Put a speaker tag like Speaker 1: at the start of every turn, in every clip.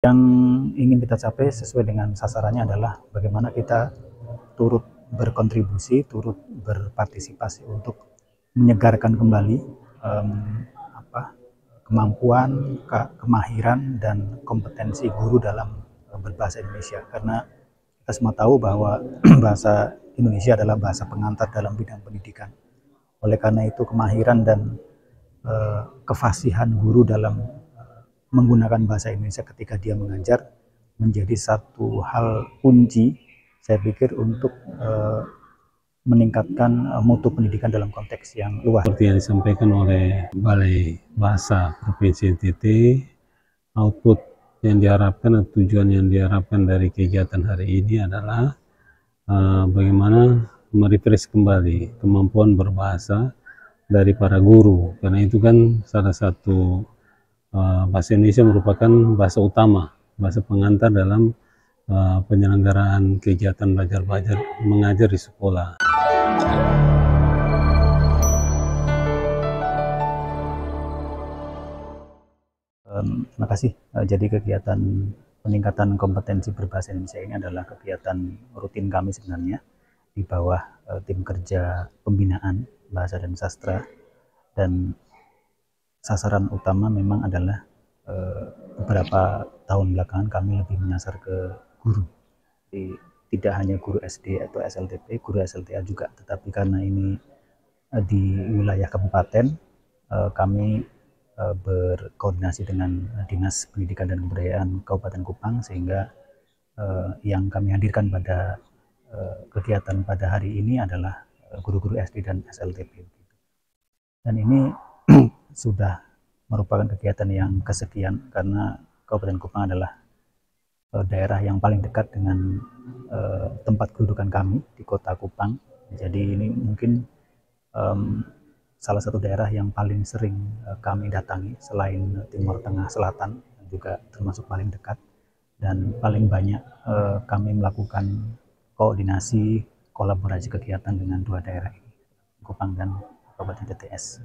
Speaker 1: Yang ingin kita capai sesuai dengan sasarannya adalah bagaimana kita turut berkontribusi, turut berpartisipasi untuk menyegarkan kembali kemampuan, kemahiran, dan kompetensi guru dalam berbahasa Indonesia. Karena kita semua tahu bahwa bahasa Indonesia adalah bahasa pengantar dalam bidang pendidikan. Oleh karena itu, kemahiran dan kefasihan guru dalam menggunakan bahasa Indonesia ketika dia mengajar menjadi satu hal kunci, saya pikir, untuk meningkatkan mutu pendidikan dalam konteks yang luas.
Speaker 2: Seperti yang disampaikan oleh Balai Bahasa Provinsi NTT, output yang diharapkan atau tujuan yang diharapkan dari kegiatan hari ini adalah bagaimana merefresh kembali kemampuan berbahasa dari para guru, karena itu kan salah satu bahasa Indonesia merupakan bahasa utama, bahasa pengantar dalam penyelenggaraan kegiatan belajar mengajar di sekolah.
Speaker 1: Terima kasih. Jadi kegiatan peningkatan kompetensi berbahasa Indonesia ini adalah kegiatan rutin kami sebenarnya di bawah tim kerja pembinaan bahasa dan sastra, dan sasaran utama memang adalah beberapa tahun belakangan kami lebih menyasar ke guru. Jadi, tidak hanya guru SD atau SLTP, guru SLTA juga, tetapi karena ini di wilayah kabupaten, kami berkoordinasi dengan Dinas Pendidikan dan Kebudayaan Kabupaten Kupang, sehingga yang kami hadirkan pada kegiatan pada hari ini adalah guru-guru SD dan SLTP. Dan ini sudah merupakan kegiatan yang kesekian, karena Kabupaten Kupang adalah daerah yang paling dekat dengan tempat kedudukan kami di Kota Kupang. Jadi ini mungkin salah satu daerah yang paling sering kami datangi selain Timur Tengah Selatan, juga termasuk paling dekat, dan paling banyak kami melakukan koordinasi kolaborasi kegiatan dengan dua daerah ini, Kupang dan Kabupaten TTS.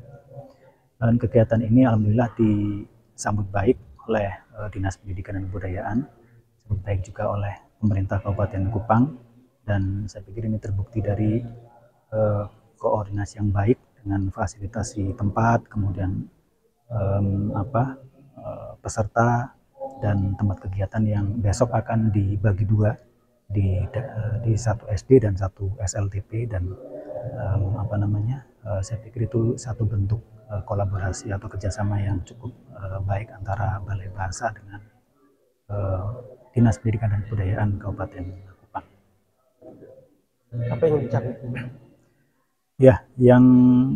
Speaker 1: Dan kegiatan ini alhamdulillah disambut baik oleh Dinas Pendidikan dan Kebudayaan, disambut baik juga oleh pemerintah Kabupaten Kupang, dan saya pikir ini terbukti dari koordinasi yang baik dengan fasilitasi tempat, kemudian peserta, dan tempat kegiatan yang besok akan dibagi dua, di satu SD dan satu SLTP, dan saya pikir itu satu bentuk kolaborasi atau kerjasama yang cukup baik antara Balai Bahasa dengan Dinas Pendidikan dan Kebudayaan Kabupaten Kupang.
Speaker 3: Apa yang dicapai?
Speaker 1: Ya, yang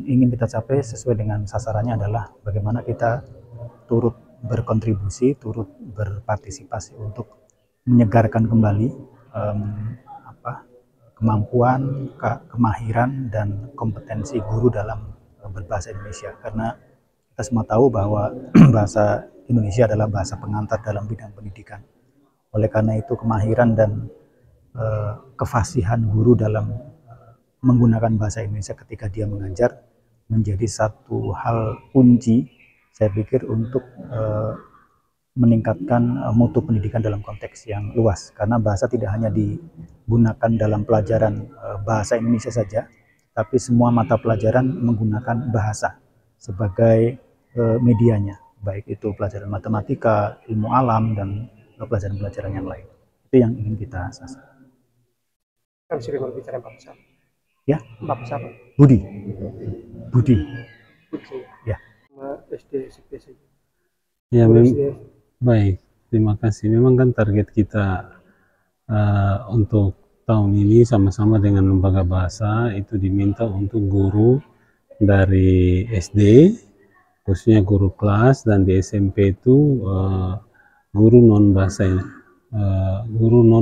Speaker 1: ingin kita capai sesuai dengan sasarannya adalah bagaimana kita turut berkontribusi, turut berpartisipasi untuk menyegarkan kembali kemampuan, kemahiran, dan kompetensi guru dalam berbahasa Indonesia. Karena kita semua tahu bahwa bahasa Indonesia adalah bahasa pengantar dalam bidang pendidikan. Oleh karena itu, kemahiran dan kefasihan guru dalam menggunakan bahasa Indonesia ketika dia mengajar menjadi satu hal kunci, saya pikir, untuk meningkatkan mutu pendidikan dalam konteks yang luas. Karena bahasa tidak hanya digunakan dalam pelajaran bahasa Indonesia saja, tapi semua mata pelajaran menggunakan bahasa sebagai medianya, baik itu pelajaran matematika, ilmu alam, dan pelajaran-pelajaran yang lain. Itu yang ingin kita sasar.
Speaker 3: Kan sering berbicara bangsa.
Speaker 1: Ya,
Speaker 3: Bangsa apa?
Speaker 1: Budi.
Speaker 3: Ya. SD, SMP saja.
Speaker 2: Ya, baik. Terima kasih. Memang kan target kita untuk tahun ini sama-sama dengan lembaga bahasa itu diminta untuk guru dari SD, khususnya guru kelas, dan di SMP itu guru non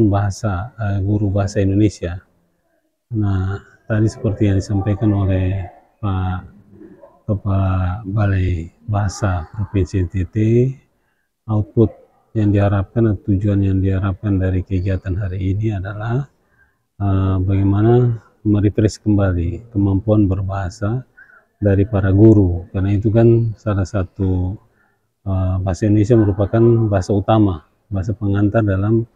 Speaker 2: bahasa Indonesia. Nah, tadi seperti yang disampaikan oleh Pak Kepala Balai Bahasa Provinsi NTT, output yang diharapkan atau tujuan yang diharapkan dari kegiatan hari ini adalah bagaimana merefresh kembali kemampuan berbahasa dari para guru, karena itu kan salah satu bahasa Indonesia merupakan bahasa utama, bahasa pengantar dalam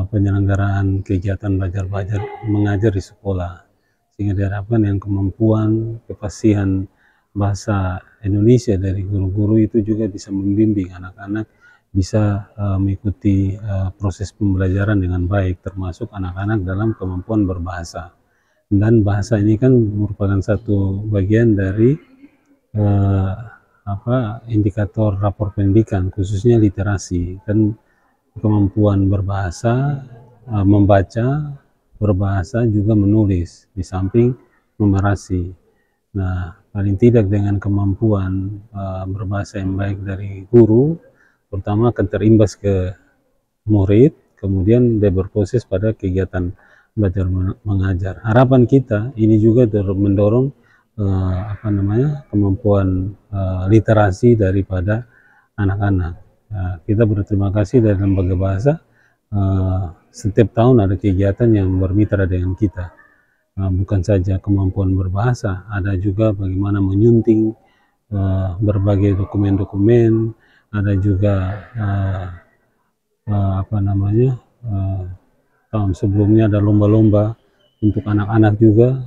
Speaker 2: penyelenggaraan kegiatan belajar mengajar di sekolah, sehingga diharapkan dengan kemampuan kefasihan bahasa Indonesia dari guru-guru itu juga bisa membimbing anak-anak bisa mengikuti proses pembelajaran dengan baik, termasuk anak-anak dalam kemampuan berbahasa. Dan bahasa ini kan merupakan satu bagian dari indikator rapor pendidikan, khususnya literasi. Kan kemampuan berbahasa, membaca, berbahasa, juga menulis, di samping numerasi. Nah, paling tidak dengan kemampuan berbahasa yang baik dari guru, pertama akan terimbas ke murid, kemudian dia berproses pada kegiatan belajar mengajar. Harapan kita ini juga mendorong kemampuan literasi daripada anak-anak. Kita berterima kasih dari Lembaga Bahasa, setiap tahun ada kegiatan yang bermitra dengan kita. Bukan saja kemampuan berbahasa, ada juga bagaimana menyunting berbagai dokumen-dokumen, ada juga tahun sebelumnya ada lomba-lomba untuk anak-anak juga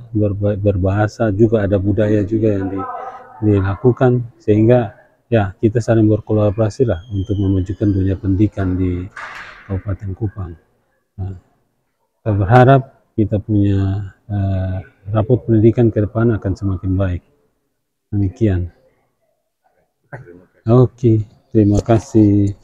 Speaker 2: berbahasa, juga ada budaya juga yang dilakukan, sehingga ya kita saling berkolaborasi lah untuk memajukan dunia pendidikan di Kabupaten Kupang. Nah, kita berharap kita punya rapor pendidikan ke depan akan semakin baik. Demikian. Oke, terima kasih.